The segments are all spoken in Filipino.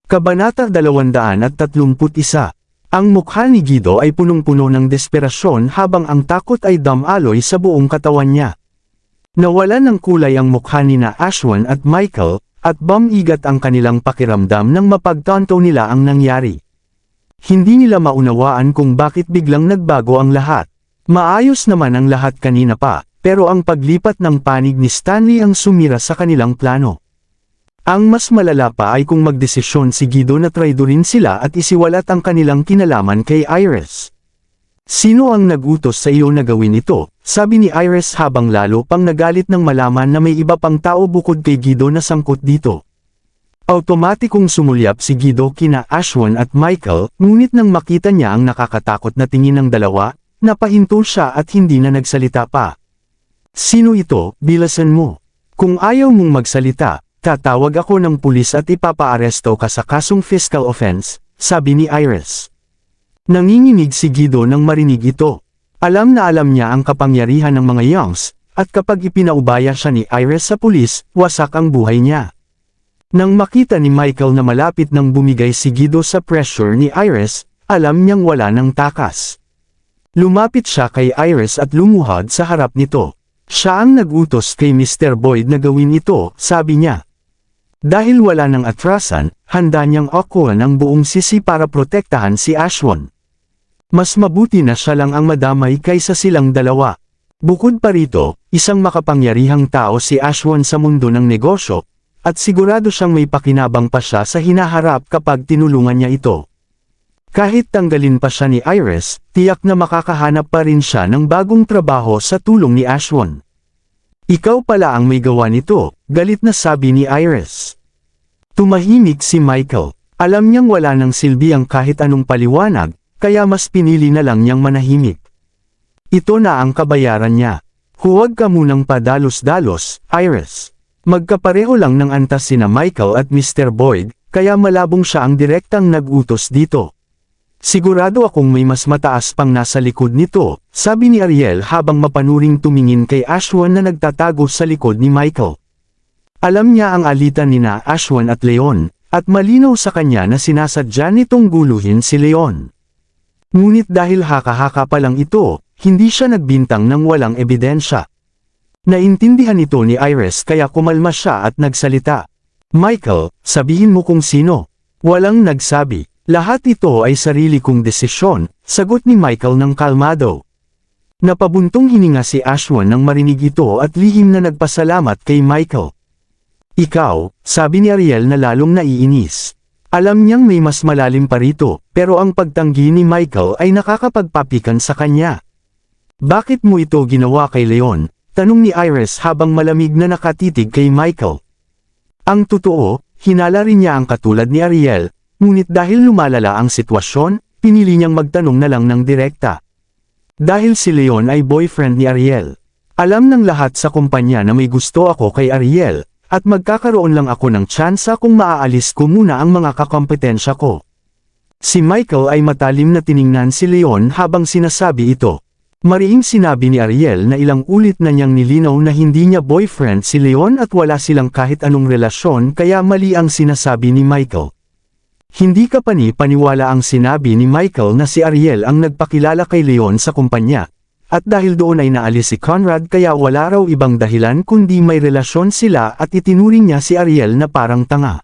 Kabanata 231. Ang mukha ni Guido ay punong-puno ng desperasyon habang ang takot ay damaloy sa buong katawan niya. Nawalan ng kulay ang mukha nina Ashwan at Michael, at bumigat ang kanilang pakiramdam nang mapagtanto nila ang nangyari. Hindi nila maunawaan kung bakit biglang nagbago ang lahat. Maayos naman ang lahat kanina pa, pero ang paglipat ng panig ni Stanley ang sumira sa kanilang plano. Ang mas malala pa ay kung magdesisyon si Guido na traidorin sila at isiwalat ang kanilang kinalaman kay Iris. "Sino ang nagutos sa iyo na gawin ito?" sabi ni Iris habang lalo pang nagalit nang malaman na may iba pang tao bukod kay Guido na sangkot dito. Automatikong sumulyap si Guido kina Ashwan at Michael, ngunit nang makita niya ang nakakatakot na tingin ng dalawa, napahinto siya at hindi na nagsalita pa. "Sino ito? Bilasan mo. Kung ayaw mong magsalita, tatawag ako ng pulis at ipapaaresto ka sa kasong fiscal offense," sabi ni Iris. Nanginginig si Guido nang marinig ito. Alam na alam niya ang kapangyarihan ng mga Youngs, at kapag ipinaubaya siya ni Iris sa pulis, wasak ang buhay niya. Nang makita ni Michael na malapit nang bumigay si Guido sa pressure ni Iris, alam niyang wala ng takas. Lumapit siya kay Iris at lumuhod sa harap nito. Siya ang nagutos kay Mr. Boyd na gawin ito, sabi niya. Dahil wala ng atrasan, handa niyang akuhan ang buong sisi para protektahan si Ashwan. Mas mabuti na siya lang ang madamay kaysa silang dalawa. Bukod pa rito, isang makapangyarihang tao si Ashwan sa mundo ng negosyo, at sigurado siyang may pakinabang pa siya sa hinaharap kapag tinulungan niya ito. Kahit tanggalin pa siya ni Iris, tiyak na makakahanap pa rin siya ng bagong trabaho sa tulong ni Ashwan. "Ikaw pala ang may gawa nito," galit na sabi ni Iris. Tumahimik si Michael. Alam niyang wala ng silbi ang kahit anong paliwanag, kaya mas pinili na lang niyang manahimik. Ito na ang kabayaran niya. "Huwag ka munang padalos-dalos, Iris." Magkapareho lang ng antas sina Michael at Mr. Boyd, kaya malabong siya ang direktang nag-utos dito. "Sigurado akong may mas mataas pang nasa likod nito," sabi ni Ariel habang mapanuring tumingin kay Ashwan na nagtatago sa likod ni Michael. Alam niya ang alitan nina Ashwan at Leon, at malinaw sa kanya na sinasadya nitong guluhin si Leon. Ngunit dahil haka-haka pa lang ito, hindi siya nagbintang ng walang ebidensya. Naintindihan ito ni Iris kaya kumalma siya at nagsalita. "Michael, sabihin mo kung sino." Walang nagsabi. "Lahat ito ay sarili kong desisyon," sagot ni Michael ng kalmado. Napabuntong hininga si Ashwan nang marinig ito at lihim na nagpasalamat kay Michael. "Ikaw," sabi ni Ariel na lalong naiinis. Alam niyang may mas malalim pa rito, pero ang pagtanggi ni Michael ay nakakapagpapikan sa kanya. "Bakit mo ito ginawa kay Leon?" tanong ni Iris habang malamig na nakatitig kay Michael. Ang totoo, hinala rin niya ang katulad ni Ariel, ngunit dahil lumalala ang sitwasyon, pinili niyang magtanong na lang ng direkta. Dahil si Leon ay boyfriend ni Ariel. Alam ng lahat sa kumpanya na may gusto ako kay Ariel, at magkakaroon lang ako ng tsansa kung maaalis ko muna ang mga kakompetensya ko. Si Michael ay matalim na tiningnan si Leon habang sinasabi ito. Mariing sinabi ni Ariel na ilang ulit na niyang nilinaw na hindi niya boyfriend si Leon at wala silang kahit anong relasyon kaya mali ang sinasabi ni Michael. Hindi kapani-paniwala ang sinabi ni Michael na si Ariel ang nagpakilala kay Leon sa kumpanya. At dahil doon ay naalis si Conrad kaya wala raw ibang dahilan kundi may relasyon sila at itinuring niya si Ariel na parang tanga.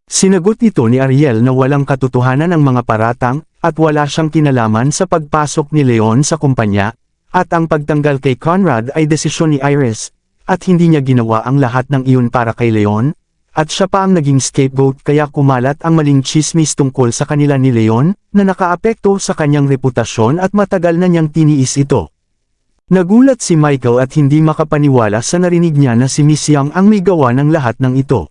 Sinagot ito ni Ariel na walang katotohanan ang mga paratang, at wala siyang kinalaman sa pagpasok ni Leon sa kumpanya, at ang pagtanggal kay Conrad ay desisyon ni Iris, at hindi niya ginawa ang lahat ng iyon para kay Leon, at siya pa ang naging scapegoat kaya kumalat ang maling chismis tungkol sa kanila ni Leon, na nakaapekto sa kanyang reputasyon at matagal na niyang tiniis ito. Nagulat si Michael at hindi makapaniwala sa narinig niya na si Miss Young ang may gawa ng lahat ng ito.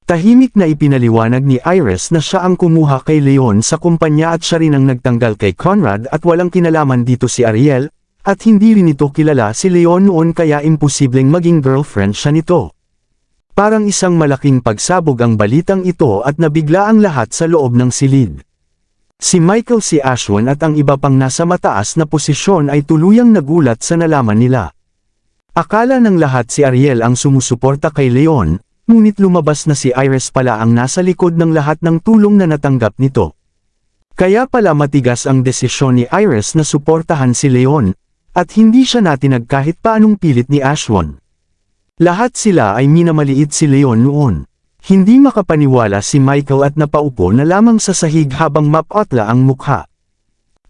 Tahimik na ipinaliwanag ni Iris na siya ang kumuha kay Leon sa kumpanya at siya rin ang nagtanggal kay Conrad at walang kinalaman dito si Ariel, at hindi rin ito kilala si Leon noon kaya imposibleng maging girlfriend siya nito. Parang isang malaking pagsabog ang balitang ito at nabigla ang lahat sa loob ng silid. Si Michael, si Ashwan at ang iba pang nasa mataas na posisyon ay tuluyang nagulat sa nalaman nila. Akala ng lahat si Ariel ang sumusuporta kay Leon, ngunit lumabas na si Iris pala ang nasa likod ng lahat ng tulong na natanggap nito. Kaya pala matigas ang desisyon ni Iris na suportahan si Leon, at hindi siya natinag kahit paanong pilit ni Ashwin. Lahat sila ay minamaliit si Leon noon. Hindi makapaniwala si Michael at napaupo na lamang sa sahig habang mapotla ang mukha.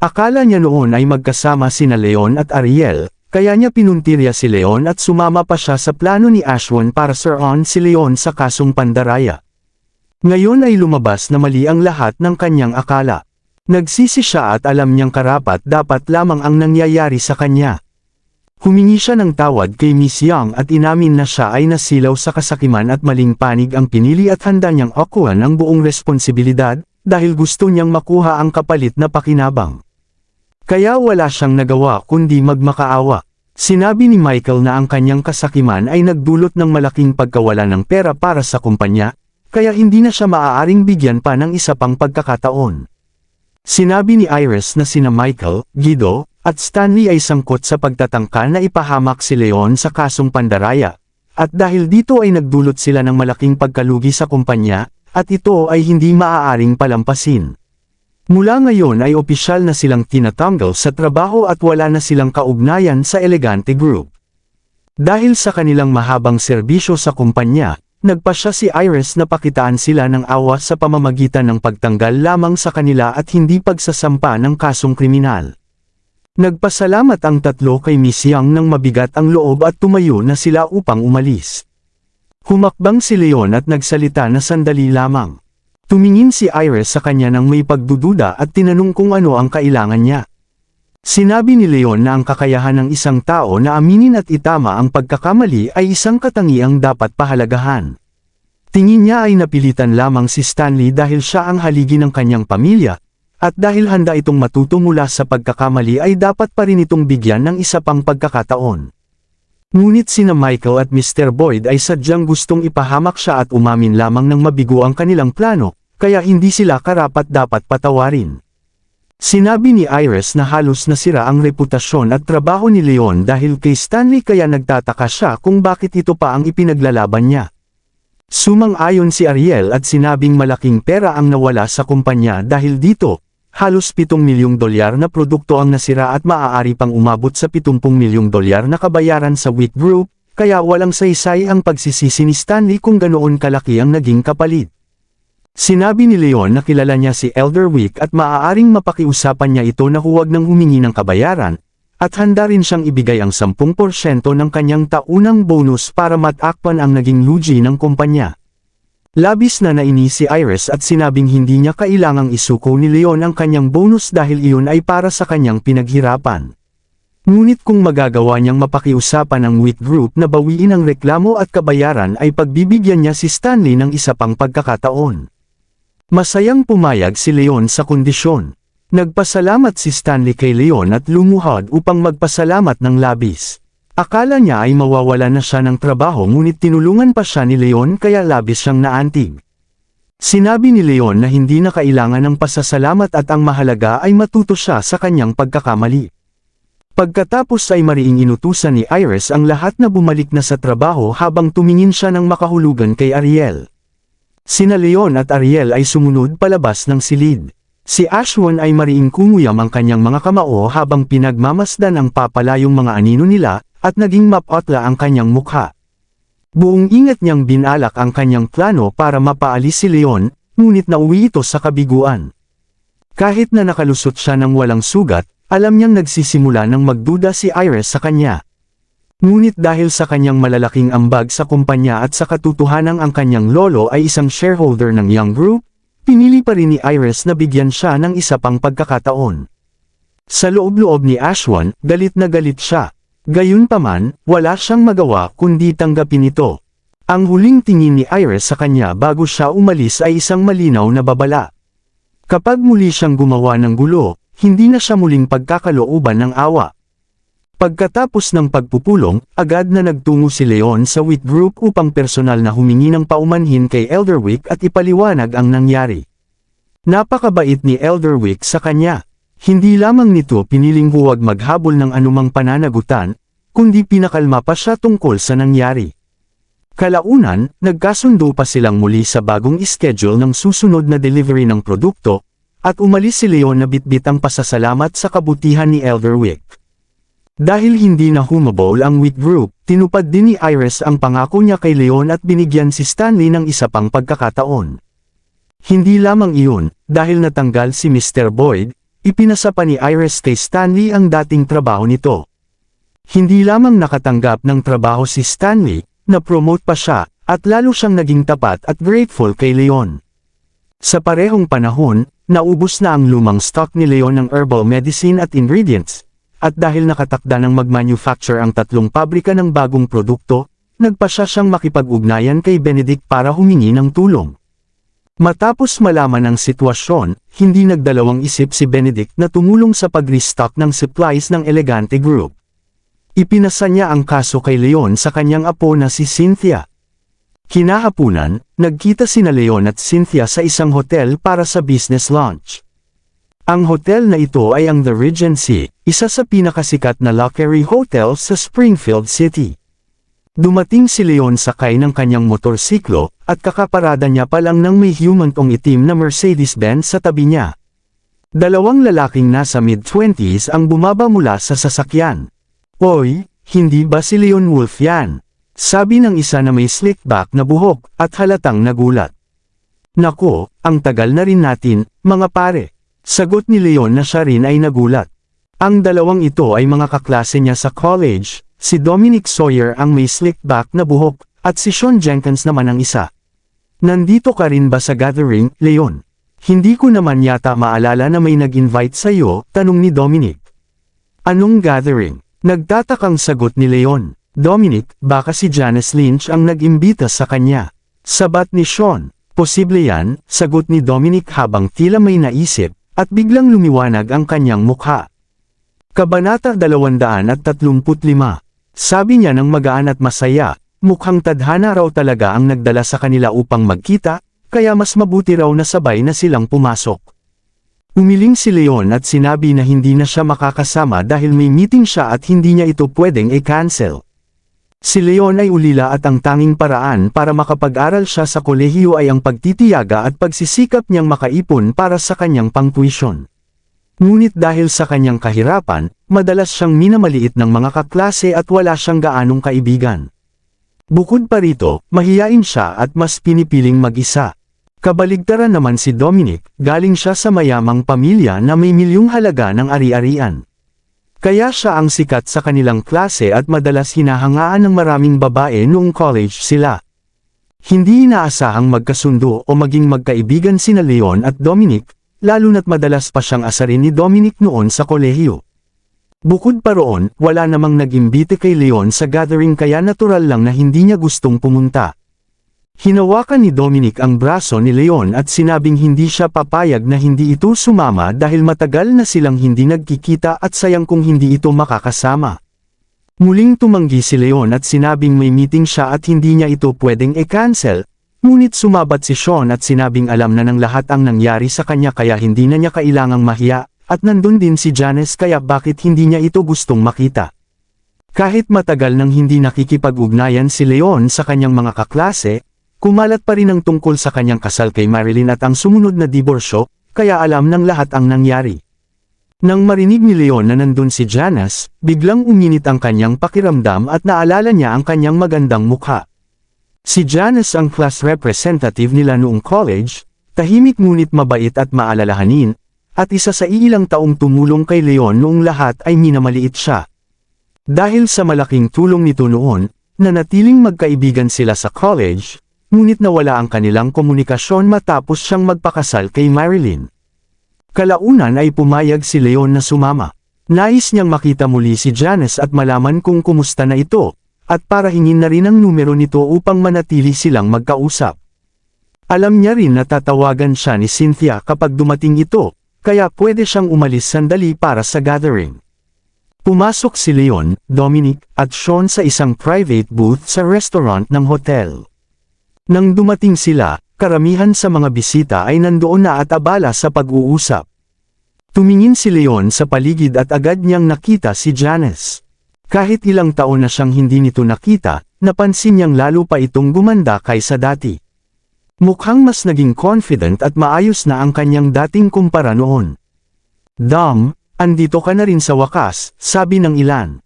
Akala niya noon ay magkasama sina Leon at Ariel, kaya niya pinuntirya si Leon at sumama pa siya sa plano ni Ashwin para sir-on si Leon sa kasong pandaraya. Ngayon ay lumabas na mali ang lahat ng kanyang akala. Nagsisi siya at alam niyang karapat dapat lamang ang nangyayari sa kanya. Humingi siya ng tawad kay Miss Young at inamin na siya ay nasilaw sa kasakiman at maling panig ang pinili at handa niyang akuhan ang buong responsibilidad, dahil gusto niyang makuha ang kapalit na pakinabang. Kaya wala siyang nagawa kundi magmakaawa. Sinabi ni Michael na ang kanyang kasakiman ay nagdulot ng malaking pagkawala ng pera para sa kumpanya, kaya hindi na siya maaaring bigyan pa ng isa pang pagkakataon. Sinabi ni Iris na sina Michael, Guido, at Stanley ay sangkot sa pagtatangka na ipahamak si Leon sa kasong pandaraya, at dahil dito ay nagdulot sila ng malaking pagkalugi sa kumpanya, at ito ay hindi maaaring palampasin. Mula ngayon ay opisyal na silang tinatanggal sa trabaho at wala na silang kaugnayan sa Elegante Group. Dahil sa kanilang mahabang serbisyo sa kumpanya, nagpasya si Iris na pakitaan sila ng awa sa pamamagitan ng pagtanggal lamang sa kanila at hindi pagsasampa ng kasong kriminal. Nagpasalamat ang tatlo kay Miss Young nang mabigat ang loob at tumayo na sila upang umalis. Humakbang si Leon at nagsalita na sandali lamang. Tumingin si Iris sa kanya nang may pagdududa at tinanong kung ano ang kailangan niya. Sinabi ni Leon na ang kakayahan ng isang tao na aminin at itama ang pagkakamali ay isang katangiang dapat pahalagahan. Tingin niya ay napilitan lamang si Stanley dahil siya ang haligi ng kanyang pamilya, at dahil handa itong matuto mula sa pagkakamali ay dapat pa rin itong bigyan ng isa pang pagkakataon. Ngunit sina Michael at Mr. Boyd ay sadyang gustong ipahamak siya at umamin lamang ng mabigo ang kanilang plano, kaya hindi sila karapat-dapat patawarin. Sinabi ni Iris na halos nasira ang reputasyon at trabaho ni Leon dahil kay Stanley, kaya nagtataka siya kung bakit ito pa ang ipinaglalaban niya. Sumang-ayon si Ariel at sinabing malaking pera ang nawala sa kumpanya dahil dito. Halos $7 milyong na produkto ang nasira at maaari pang umabot sa $70 milyong na kabayaran sa Wick Group, kaya walang saysay ang pagsisisi ni Stanley kung ganoon kalaki ang naging kapalit. Sinabi ni Leon na kilala niya si Elder Wick at maaaring mapakiusapan niya ito na huwag nang humingi ng kabayaran, at handa rin siyang ibigay ang 10% ng kanyang taunang bonus para matakpan ang naging lugi ng kumpanya. Labis na nainis si Iris at sinabing hindi niya kailangang isuko ni Leon ang kanyang bonus dahil iyon ay para sa kanyang pinaghirapan. Ngunit kung magagawa niyang mapakiusapan ang Wick Group na bawiin ang reklamo at kabayaran ay pagbibigyan niya si Stanley ng isa pang pagkakataon. Masayang pumayag si Leon sa kondisyon. Nagpasalamat si Stanley kay Leon at lumuhod upang magpasalamat ng labis. Akala niya ay mawawala na siya ng trabaho, ngunit tinulungan pa siya ni Leon kaya labis siyang naantig. Sinabi ni Leon na hindi na kailangan ng pasasalamat at ang mahalaga ay matuto siya sa kanyang pagkakamali. Pagkatapos ay mariing inutusan ni Iris ang lahat na bumalik na sa trabaho habang tumingin siya ng makahulugan kay Ariel. Sina Leon at Ariel ay sumunod palabas ng silid. Si Ashwin ay mariing kumuyam ang kanyang mga kamao habang pinagmamasdan ang papalayong mga anino nila, at naging mapotla ang kanyang mukha. Buong ingat niyang binalak ang kanyang plano para mapaalis si Leon, ngunit nauwi ito sa kabiguan. Kahit na nakalusot siya ng walang sugat, alam niyang nagsisimula ng magduda si Iris sa kanya. Ngunit dahil sa kanyang malalaking ambag sa kumpanya at sa katotohanang ang kanyang lolo ay isang shareholder ng Young Group, pinili pa rin ni Iris na bigyan siya ng isa pang pagkakataon. Sa loob-loob ni Ashwin, galit na galit siya. Gayunpaman, wala siyang magawa kundi tanggapin ito. Ang huling tingin ni Iris sa kanya bago siya umalis ay isang malinaw na babala. Kapag muli siyang gumawa ng gulo, hindi na siya muling pagkakalooban ng awa. Pagkatapos ng pagpupulong, agad na nagtungo si Leon sa Wick Group upang personal na humingi ng paumanhin kay Elder Wick at ipaliwanag ang nangyari. Napakabait ni Elder Wick sa kanya. Hindi lamang nito piniling huwag maghabol ng anumang pananagutan, kundi pinakalma pa siya tungkol sa nangyari. Kalaunan, nagkasundo pa silang muli sa bagong schedule ng susunod na delivery ng produkto, at umalis si Leon na bitbit ang pasasalamat sa kabutihan ni Elder Wick. Dahil hindi na humabol ang Wick Group, tinupad din ni Iris ang pangako niya kay Leon at binigyan si Stanley ng isa pang pagkakataon. Hindi lamang iyon, dahil natanggal si Mr. Boyd, ipinasa pa ni Iris kay Stanley ang dating trabaho nito. Hindi lamang nakatanggap ng trabaho si Stanley, na-promote pa siya, at lalo siyang naging tapat at grateful kay Leon. Sa parehong panahon, naubos na ang lumang stock ni Leon ng herbal medicine at ingredients, at dahil nakatakda ng mag-manufacture ang 3 pabrika ng bagong produkto, nagpasya siyang makipag-ugnayan kay Benedict para humingi ng tulong. Matapos malaman ang sitwasyon, hindi nagdalawang isip si Benedict na tumulong sa pag-restock ng supplies ng Elegante Group. Ipinasa niya ang kaso kay Leon sa kanyang apo na si Cynthia. Kinahapunan, nagkita sina Leon at Cynthia sa isang hotel para sa business lunch. Ang hotel na ito ay ang The Regency, isa sa pinakasikat na luxury hotel sa Springfield City. Dumating si Leon sakay ng kanyang motorsiklo, at kakaparada niya pa lang nang may humantong itim na Mercedes-Benz sa tabi niya. 2 lalaking nasa mid-20s ang bumaba mula sa sasakyan. "Oy, hindi ba si Leon Wolf yan?" sabi ng isa na may slick back na buhok, at halatang nagulat. "Nako, ang tagal na rin natin, mga pare." Sagot ni Leon na siya rin ay nagulat. Ang dalawang ito ay mga kaklase niya sa college, si Dominic Sawyer ang may slick back na buhok, at si Sean Jenkins naman ang isa. "Nandito ka rin ba sa gathering, Leon? Hindi ko naman yata maalala na may nag-invite sa'yo," tanong ni Dominic. "Anong gathering?" Nagtatakang sagot ni Leon. "Dominic, baka si Janice Lynch ang nag-imbita sa kanya." Sabat ni Sean. "Posible yan," sagot ni Dominic habang tila may naisip, at biglang lumiwanag ang kanyang mukha. Kabanata 235. Sabi niya ng magaan at masaya, mukhang tadhana raw talaga ang nagdala sa kanila upang magkita, kaya mas mabuti raw na sabay na silang pumasok. Umiling si Leon at sinabi na hindi na siya makakasama dahil may meeting siya at hindi niya ito pwedeng i-cancel. Si Leon ay ulila at ang tanging paraan para makapag-aral siya sa kolehiyo ay ang pagtitiyaga at pagsisikap niyang makaipon para sa kanyang pang-tuition. Ngunit dahil sa kanyang kahirapan, madalas siyang minamaliit ng mga kaklase at wala siyang gaanong kaibigan. Bukod pa rito, mahiyain siya at mas pinipiling mag-isa. Kabaligtaran naman si Dominic, galing siya sa mayamang pamilya na may milyong halaga ng ari-arian. Kaya siya ang sikat sa kanilang klase at madalas hinahangaan ng maraming babae noong college sila. Hindi inaasahang magkasundo o maging magkaibigan sina Leon at Dominic, lalo na't madalas pa siyang asarin ni Dominic noon sa kolehiyo. Bukod pa roon, wala namang nag-imbite kay Leon sa gathering kaya natural lang na hindi niya gustong pumunta. Hinawakan ni Dominic ang braso ni Leon at sinabing hindi siya papayag na hindi ito sumama dahil matagal na silang hindi nagkikita at sayang kung hindi ito makakasama. Muling tumanggi si Leon at sinabing may meeting siya at hindi niya ito pwedeng i-cancel, ngunit sumabat si Sean at sinabing alam na ng lahat ang nangyari sa kanya kaya hindi na niya kailangang mahiya, at nandun din si Janice kaya bakit hindi niya ito gustong makita. Kahit matagal nang hindi nakikipag-ugnayan si Leon sa kanyang mga kaklase, kumalat pa rin ang tungkol sa kanyang kasal kay Marilyn at ang sumunod na diborsyo, kaya alam ng lahat ang nangyari. Nang marinig ni Leon na nandun si Janice, biglang uminit ang kanyang pakiramdam at naalala niya ang kanyang magandang mukha. Si Janice ang class representative nila noong college, tahimik ngunit mabait at maalalahanin, at isa sa ilang taong tumulong kay Leon noong lahat ay minamaliit siya. Dahil sa malaking tulong nito noon, nanatiling magkaibigan sila sa college, ngunit nawala ang kanilang komunikasyon matapos siyang magpakasal kay Marilyn. Kalaunan ay pumayag si Leon na sumama. Nais niyang makita muli si Janice at malaman kung kumusta na ito, at para hingin na rin ang numero nito upang manatili silang magkausap. Alam niya rin na tatawagan siya ni Cynthia kapag dumating ito, kaya pwede siyang umalis sandali para sa gathering. Pumasok si Leon, Dominic, at Sean sa isang private booth sa restaurant ng hotel. Nang dumating sila, karamihan sa mga bisita ay nandoon na at abala sa pag-uusap. Tumingin si Leon sa paligid at agad niyang nakita si Janice. Kahit ilang taon na siyang hindi nito nakita, napansin niyang lalo pa itong gumanda kaysa dati. Mukhang mas naging confident at maayos na ang kanyang dating kumpara noon. Dom, andito ka na rin sa wakas, sabi ng ilan.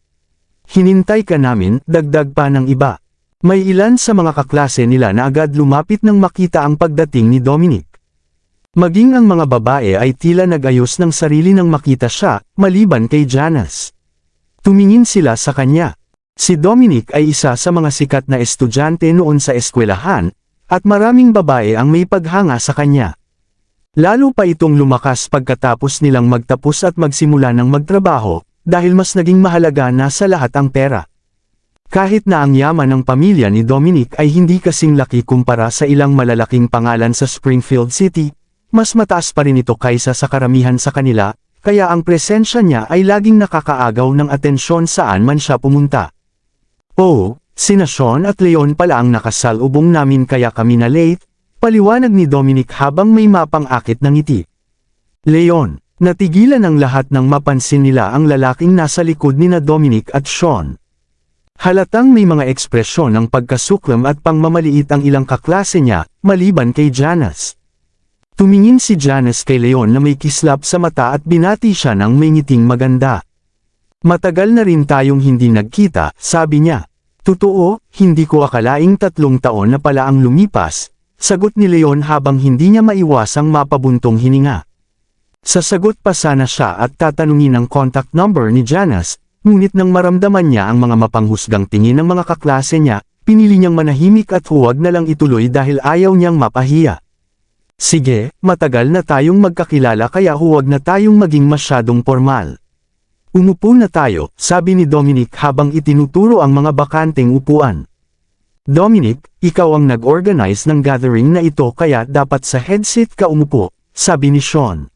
Hinintay ka namin, dagdag pa ng iba. May ilan sa mga kaklase nila na agad lumapit nang makita ang pagdating ni Dominic. Maging ang mga babae ay tila nag-ayos ng sarili nang makita siya, maliban kay Janice. Tumingin sila sa kanya. Si Dominic ay isa sa mga sikat na estudyante noon sa eskwelahan, at maraming babae ang may paghanga sa kanya. Lalo pa itong lumakas pagkatapos nilang magtapos at magsimula ng magtrabaho, dahil mas naging mahalaga na sa lahat ang pera. Kahit na ang yaman ng pamilya ni Dominic ay hindi kasing laki kumpara sa ilang malalaking pangalan sa Springfield City, mas mataas pa rin ito kaysa sa karamihan sa kanila, kaya ang presensya niya ay laging nakakaagaw ng atensyon saan man siya pumunta. Oh, sina Sean at Leon pala ang nakasalubong namin kaya kami na late, paliwanag ni Dominic habang may mapang-akit ng ngiti. Leon, natigilan ang lahat nang mapansin nila ang lalaking nasa likod ni na Dominic at Sean. Halatang may mga ekspresyon ng pagkasuklam at pangmamaliit ang ilang kaklase niya, maliban kay Janice. Tumingin si Janice kay Leon na may kislap sa mata at binati siya ng may ngiting maganda. Matagal na rin tayong hindi nagkita, sabi niya. Totoo, hindi ko akalaing 3 taon na pala ang lumipas, sagot ni Leon habang hindi niya maiwasang mapabuntong hininga. Sasagot pa sana siya at tatanungin ang contact number ni Janice, ngunit nang maramdaman niya ang mga mapanghusgang tingin ng mga kaklase niya, pinili niyang manahimik at huwag na lang ituloy dahil ayaw niyang mapahiya. Sige, matagal na tayong magkakilala kaya huwag na tayong maging masyadong formal. Umupo na tayo, sabi ni Dominic habang itinuturo ang mga bakanteng upuan. Dominic, ikaw ang nag-organize ng gathering na ito kaya dapat sa headset ka umupo, sabi ni Sean.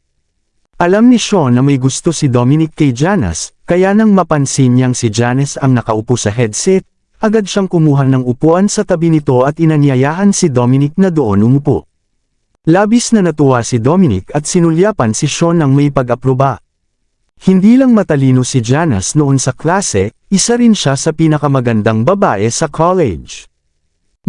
Alam ni Sean na may gusto si Dominic kay Janice, kaya nang mapansin niyang si Janice ang nakaupo sa headset, agad siyang kumuha ng upuan sa tabi nito at inanyayahan si Dominic na doon umupo. Labis na natuwa si Dominic at sinulyapan si Sean ng may pag-aproba. Hindi lang matalino si Janice noon sa klase, isa rin siya sa pinakamagandang babae sa college.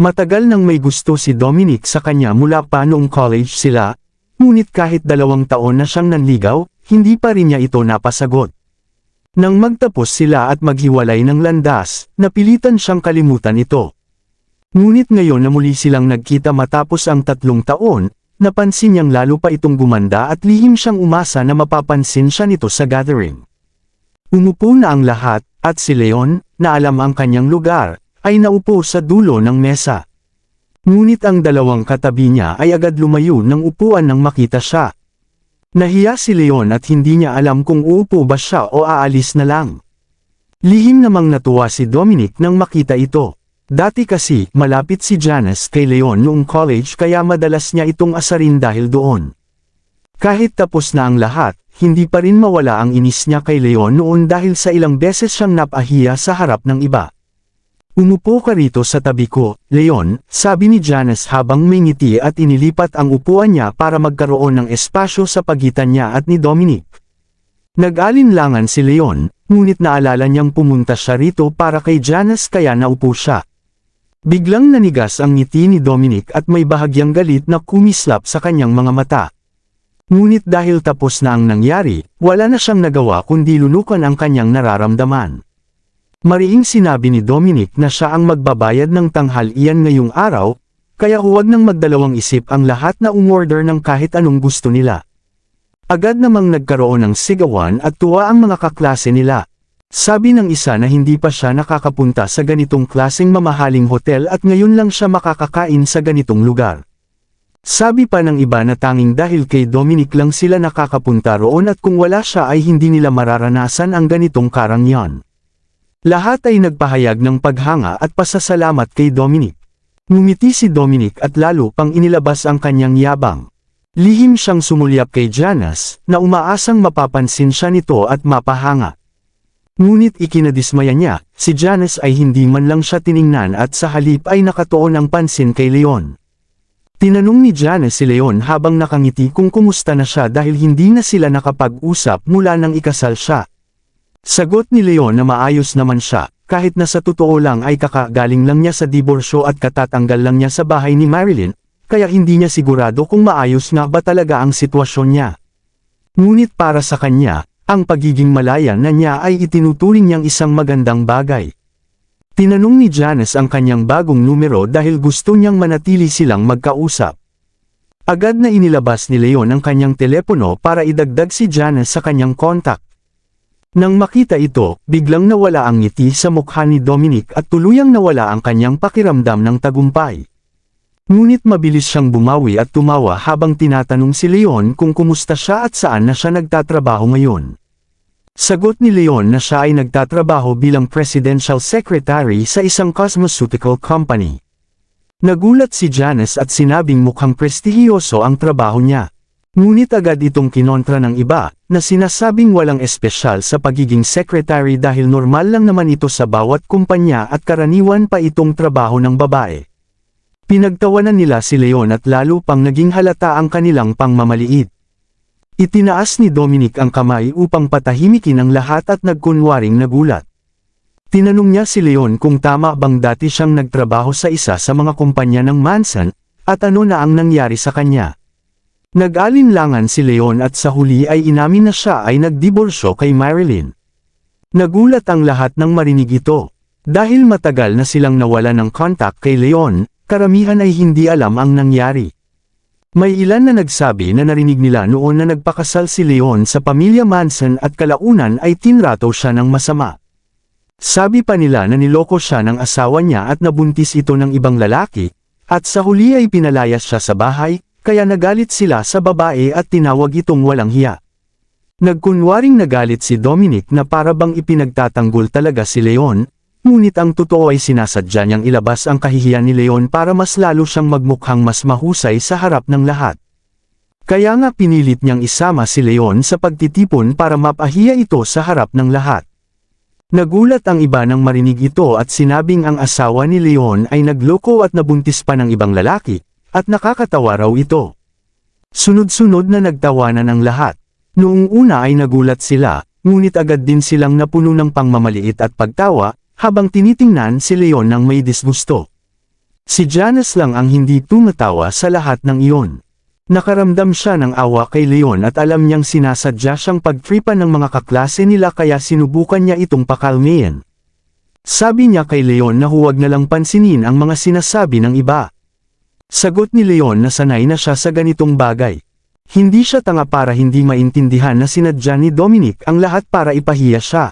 Matagal nang may gusto si Dominic sa kanya mula pa noong college sila, ngunit kahit 2 taon na siyang nanligaw, hindi pa rin niya ito napasagot. Nang magtapos sila at maghiwalay ng landas, napilitan siyang kalimutan ito. Ngunit ngayon na muli silang nagkita matapos ang 3 taon, napansin niyang lalo pa itong gumanda at lihim siyang umasa na mapapansin siya nito sa gathering. Umupo na ang lahat, at si Leon, na alam ang kanyang lugar, ay naupo sa dulo ng mesa. Ngunit ang 2 katabi niya ay agad lumayo ng upuan nang makita siya. Nahiya si Leon at hindi niya alam kung uupo ba siya o aalis na lang. Lihim namang natuwa si Dominic nang makita ito. Dati kasi, malapit si Janice kay Leon noong college kaya madalas niya itong asarin dahil doon. Kahit tapos na ang lahat, hindi pa rin mawala ang inis niya kay Leon noon dahil sa ilang beses siyang napahiya sa harap ng iba. Umupo ka rito sa tabi ko, Leon, sabi ni Janice habang may ngiti at inilipat ang upuan niya para magkaroon ng espasyo sa pagitan niya at ni Dominic. Nag-alinlangan si Leon, ngunit naalala niyang pumunta siya rito para kay Janice kaya naupo siya. Biglang nanigas ang ngiti ni Dominic at may bahagyang galit na kumislap sa kanyang mga mata. Ngunit dahil tapos na ang nangyari, wala na siyang nagawa kundi lunukan ang kanyang nararamdaman. Mariing sinabi ni Dominic na siya ang magbabayad ng tanghalian ngayong araw, kaya huwag nang magdalawang isip ang lahat na umorder ng kahit anong gusto nila. Agad namang nagkaroon ng sigawan at tuwa ang mga kaklase nila. Sabi ng isa na hindi pa siya nakakapunta sa ganitong klaseng mamahaling hotel at ngayon lang siya makakakain sa ganitong lugar. Sabi pa ng iba na tanging dahil kay Dominic lang sila nakakapunta roon at kung wala siya ay hindi nila mararanasan ang ganitong karangyan. Lahat ay nagpahayag ng paghanga at pasasalamat kay Dominic. Ngumiti si Dominic at lalo pang inilabas ang kanyang yabang. Lihim siyang sumulyap kay Janice na umaasang mapapansin siya nito at mapahanga. Ngunit ikinadismaya niya, si Janice ay hindi man lang siya tiningnan at sa halip ay nakatuon ang pansin kay Leon. Tinanong ni Janice si Leon habang nakangiti kung kumusta na siya dahil hindi na sila nakapag-usap mula nang ikasal siya. Sagot ni Leon na maayos naman siya, kahit na sa totoo lang ay kakagaling lang niya sa diborsyo at katatanggal lang niya sa bahay ni Marilyn, kaya hindi niya sigurado kung maayos nga ba talaga ang sitwasyon niya. Ngunit para sa kanya, ang pagiging malaya na niya ay itinuturing niyang isang magandang bagay. Tinanong ni Janice ang kanyang bagong numero dahil gusto niyang manatili silang magkausap. Agad na inilabas ni Leon ang kanyang telepono para idagdag si Janice sa kanyang kontak. Nang makita ito, biglang nawala ang ngiti sa mukha ni Dominic at tuluyang nawala ang kanyang pakiramdam ng tagumpay. Ngunit mabilis siyang bumawi at tumawa habang tinatanong si Leon kung kumusta siya at saan na siya nagtatrabaho ngayon. Sagot ni Leon na siya ay nagtatrabaho bilang presidential secretary sa isang cosmeceutical company. Nagulat si Janice at sinabing mukhang prestihiyoso ang trabaho niya. Ngunit agad itong kinontra ng iba, na sinasabing walang espesyal sa pagiging secretary dahil normal lang naman ito sa bawat kumpanya at karaniwan pa itong trabaho ng babae. Pinagtawanan nila si Leon at lalo pang naging halata ang kanilang pangmamaliit. Itinaas ni Dominic ang kamay upang patahimikin ang lahat at nagkunwaring nagulat. Tinanong niya si Leon kung tama bang dati siyang nagtrabaho sa isa sa mga kumpanya ng Manson, at ano na ang nangyari sa kanya. Nag-alinlangan si Leon at sa huli ay inamin na siya ay nagdiborsyo kay Marilyn. Nagulat ang lahat nang marinig ito. Dahil matagal na silang nawala ng kontak kay Leon, karamihan ay hindi alam ang nangyari. May ilan na nagsabi na narinig nila noon na nagpakasal si Leon sa pamilya Manson at kalaunan ay tinrato siya ng masama. Sabi pa nila na niloko siya ng asawa niya at nabuntis ito ng ibang lalaki, at sa huli ay pinalayas siya sa bahay, kaya nagalit sila sa babae at tinawag itong walang hiya. Nagkunwaring nagalit si Dominic na para bang ipinagtatanggol talaga si Leon, ngunit ang totoo ay sinasadya niyang ilabas ang kahihiyan ni Leon para mas lalo siyang magmukhang mas mahusay sa harap ng lahat. Kaya nga pinilit niyang isama si Leon sa pagtitipon para mapahiya ito sa harap ng lahat. Nagulat ang iba nang marinig ito at sinabing ang asawa ni Leon ay nagloko at nabuntis pa ng ibang lalaki, at nakakatawa raw ito. Sunod-sunod na nagtawanan ang lahat. Noong una ay nagulat sila, ngunit agad din silang napuno ng pangmamaliit at pagtawa, habang tinitingnan si Leon ng may disgusto. Si Janice lang ang hindi tumatawa sa lahat ng iyon. Nakaramdam siya ng awa kay Leon at alam niyang sinasadya siyang pagtripan ng mga kaklase nila kaya sinubukan niya itong pakalmayan. Sabi niya kay Leon na huwag na lang pansinin ang mga sinasabi ng iba. Sagot ni Leon na sanay na siya sa ganitong bagay. Hindi siya tanga para hindi maintindihan na sinadya ni Dominic ang lahat para ipahiya siya.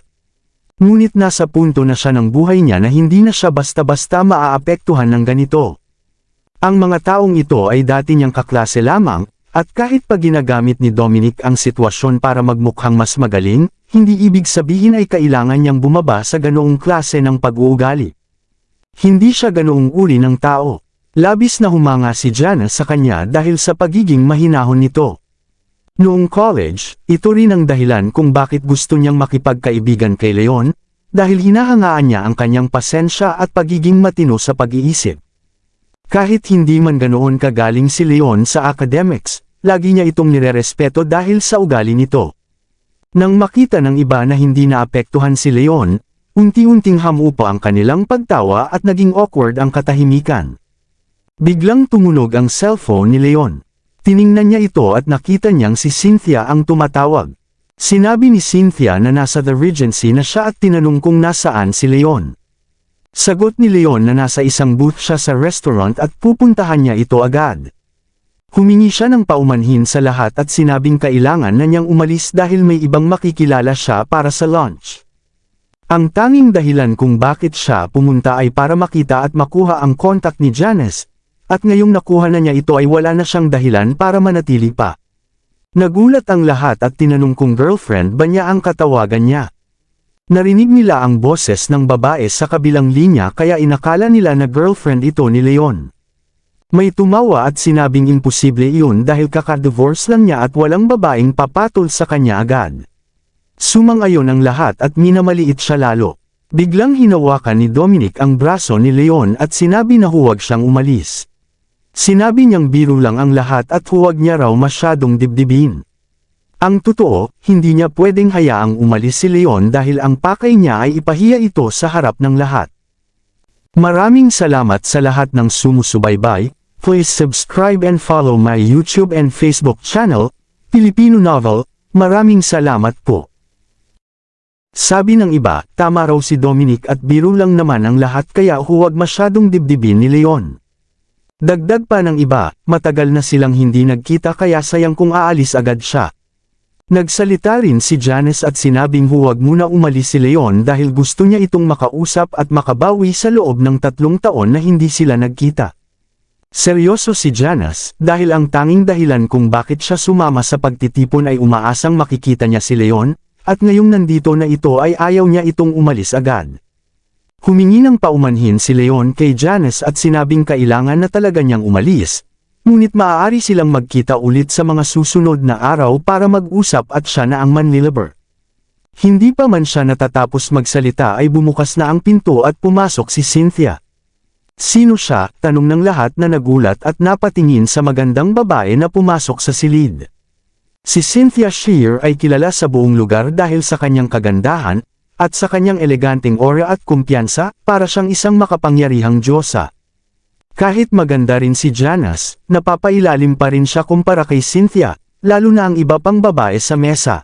Ngunit nasa punto na siya ng buhay niya na hindi na siya basta-basta maaapektuhan ng ganito. Ang mga taong ito ay dati niyang kaklase lamang, at kahit pa ginagamit ni Dominic ang sitwasyon para magmukhang mas magaling, hindi ibig sabihin ay kailangan niyang bumaba sa ganoong klase ng pag-uugali. Hindi siya ganoong uri ng tao. Labis na humanga si Janice sa kanya dahil sa pagiging mahinahon nito. Noong college, ito rin ang dahilan kung bakit gusto niyang makipagkaibigan kay Leon, dahil hinahangaan niya ang kanyang pasensya at pagiging matino sa pag-iisip. Kahit hindi man ganoon kagaling si Leon sa academics, lagi niya itong nirerespeto dahil sa ugali nito. Nang makita ng iba na hindi naapektuhan si Leon, unti-unting hamupa ang kanilang pagtawa at naging awkward ang katahimikan. Biglang tumunog ang cellphone ni Leon. Tiningnan niya ito at nakita niyang si Cynthia ang tumatawag. Sinabi ni Cynthia na nasa The Regency na siya at tinanong kung nasaan si Leon. Sagot ni Leon na nasa isang booth siya sa restaurant at pupuntahan niya ito agad. Humingi siya ng paumanhin sa lahat at sinabing kailangan na niyang umalis dahil may ibang makikilala siya para sa lunch. Ang tanging dahilan kung bakit siya pumunta ay para makita at makuha ang kontak ni Janice, at ngayong nakuha na niya ito ay wala na siyang dahilan para manatili pa. Nagulat ang lahat at tinanong kung girlfriend ba niya ang katawagan niya. Narinig nila ang boses ng babae sa kabilang linya kaya inakala nila na girlfriend ito ni Leon. May tumawa at sinabing imposible iyon dahil kaka-divorce lang niya at walang babaeng papatol sa kanya agad. Sumang-ayon ang lahat at minamaliit siya lalo. Biglang hinawakan ni Dominic ang braso ni Leon at sinabi na huwag siyang umalis. Sinabi niyang biro lang ang lahat at huwag niya raw masyadong dibdibin. Ang totoo, hindi niya pwedeng hayaang umalis si Leon dahil ang pakay niya ay ipahiya ito sa harap ng lahat. Maraming salamat sa lahat ng sumusubaybay. Please subscribe and follow my YouTube and Facebook channel, Filipino Novel. Maraming salamat po. Sabi ng iba, tama raw si Dominic at biro lang naman ang lahat kaya huwag masyadong dibdibin ni Leon. Dagdag pa ng iba, matagal na silang hindi nagkita kaya sayang kung aalis agad siya. Nagsalita rin si Janice at sinabing huwag muna umalis si Leon dahil gusto niya itong makausap at makabawi sa loob ng 3 taon na hindi sila nagkita. Seryoso si Janice dahil ang tanging dahilan kung bakit siya sumama sa pagtitipon ay umaasang makikita niya si Leon, at ngayong nandito na ito ay ayaw niya itong umalis agad. Humingi ng paumanhin si Leon kay Janice at sinabing kailangan na talaga niyang umalis. Ngunit maaari silang magkita ulit sa mga susunod na araw para mag-usap at siya na ang manliliber. Hindi pa man siya natatapos magsalita ay bumukas na ang pinto at pumasok si Cynthia. Sino siya? Tanong ng lahat na nagulat at napatingin sa magandang babae na pumasok sa silid. Si Cynthia Shear ay kilala sa buong lugar dahil sa kanyang kagandahan, at sa kanyang eleganteng aura at kumpiyansa, para siyang isang makapangyarihang diyosa. Kahit maganda rin si Janice, napapailalim pa rin siya kumpara kay Cynthia, lalo na ang iba pang babae sa mesa.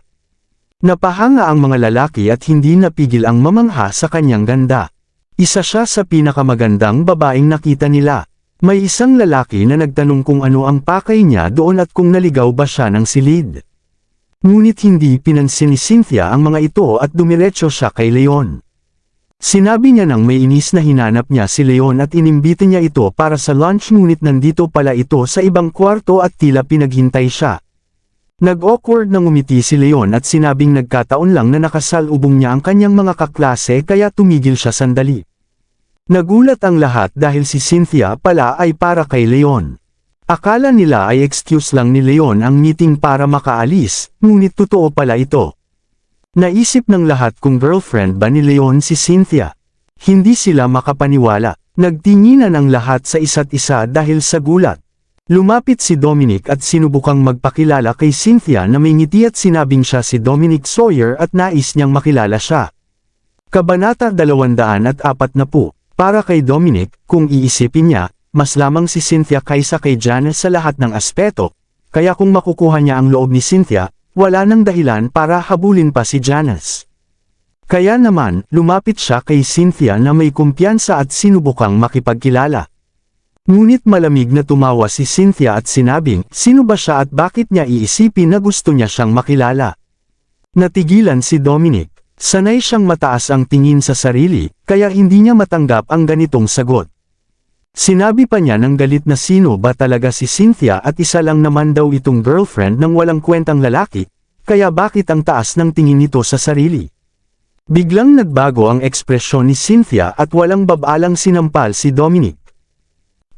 Napahanga ang mga lalaki at hindi napigil ang mamangha sa kanyang ganda. Isa siya sa pinakamagandang babaeng nakita nila. May isang lalaki na nagtanong kung ano ang pakay niya doon at kung naligaw ba siya ng silid. Ngunit hindi pinansin ni Cynthia ang mga ito at dumiretso siya kay Leon. Sinabi niya nang may inis na hinanap niya si Leon at inimbita niya ito para sa lunch ngunit nandito pala ito sa ibang kwarto at tila pinaghintay siya. Nag-awkward na ngumiti si Leon at sinabing nagkataon lang na nakasalubong niya ang kanyang mga kaklase kaya tumigil siya sandali. Nagulat ang lahat dahil si Cynthia pala ay para kay Leon. Akala nila ay excuse lang ni Leon ang meeting para makaalis, ngunit totoo pala ito. Naisip ng lahat kung girlfriend ba ni Leon si Cynthia. Hindi sila makapaniwala. Nagtinginan ang lahat sa isa't isa dahil sa gulat. Lumapit si Dominic at sinubukang magpakilala kay Cynthia na may ngiti at sinabing siya si Dominic Sawyer at nais niyang makilala siya. Kabanata 240. Para kay Dominic, kung iisipin niya, mas lamang si Cynthia kaysa kay Janice sa lahat ng aspeto, kaya kung makukuha niya ang loob ni Cynthia, wala nang dahilan para habulin pa si Janice. Kaya naman, lumapit siya kay Cynthia na may kumpiyansa at sinubukang makipagkilala. Ngunit malamig na tumawa si Cynthia at sinabing, sino ba siya at bakit niya iisipin na gusto niya siyang makilala. Natigilan si Dominic. Sanay siyang mataas ang tingin sa sarili, kaya hindi niya matanggap ang ganitong sagot. Sinabi pa niya ng galit na sino ba talaga si Cynthia at isa lang naman daw itong girlfriend ng walang kwentang lalaki, kaya bakit ang taas ng tingin nito sa sarili? Biglang nagbago ang ekspresyon ni Cynthia at walang babalang sinampal si Dominic.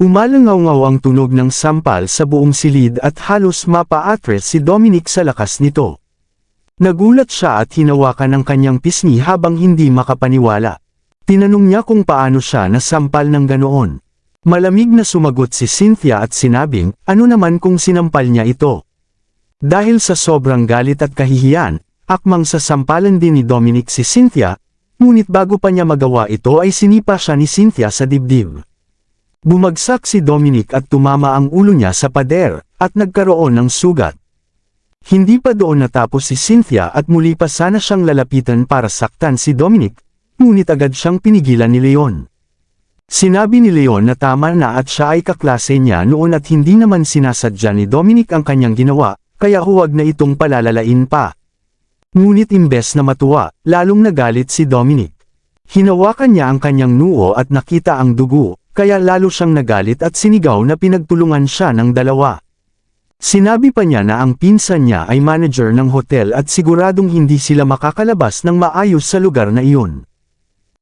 Umalangaw-ngaw ang tunog ng sampal sa buong silid at halos mapa-atres si Dominic sa lakas nito. Nagulat siya at hinawakan ang kanyang pisngi habang hindi makapaniwala. Tinanong niya kung paano siya nasampal ng ganoon. Malamig na sumagot si Cynthia at sinabing, ano naman kung sinampal niya ito? Dahil sa sobrang galit at kahihiyan, akmang sasampalan din ni Dominic si Cynthia, ngunit bago pa niya magawa ito ay sinipa siya ni Cynthia sa dibdib. Bumagsak si Dominic at tumama ang ulo niya sa pader, at nagkaroon ng sugat. Hindi pa doon natapos si Cynthia at muli pa sana siyang lalapitan para saktan si Dominic, ngunit agad siyang pinigilan ni Leon. Sinabi ni Leon na tama na at siya ay kaklase niya noon at hindi naman sinasadya ni Dominic ang kanyang ginawa, kaya huwag na itong palalalain pa. Ngunit imbes na matuwa, lalong nagalit si Dominic. Hinawakan niya ang kanyang noo at nakita ang dugo, kaya lalo siyang nagalit at sinigaw na pinagtulungan siya ng dalawa. Sinabi pa niya na ang pinsan niya ay manager ng hotel at siguradong hindi sila makakalabas ng maayos sa lugar na iyon.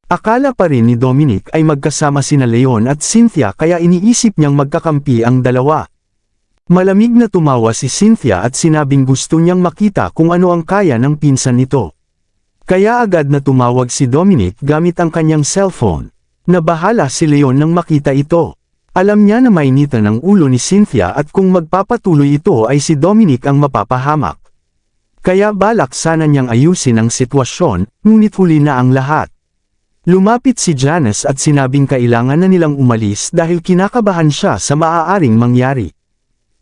Akala pa rin ni Dominic ay magkasama sina Leon at Cynthia kaya iniisip niyang magkakampi ang dalawa. Malamig na tumawa si Cynthia at sinabing gusto niyang makita kung ano ang kaya ng pinsan nito. Kaya agad na tumawag si Dominic gamit ang kanyang cellphone. Nabahala si Leon nang makita ito. Alam niya na mainitan ang ulo ni Cynthia at kung magpapatuloy ito ay si Dominic ang mapapahamak. Kaya balak sana niyang ayusin ang sitwasyon, ngunit huli na ang lahat. Lumapit si Janice at sinabing kailangan na nilang umalis dahil kinakabahan siya sa maaaring mangyari.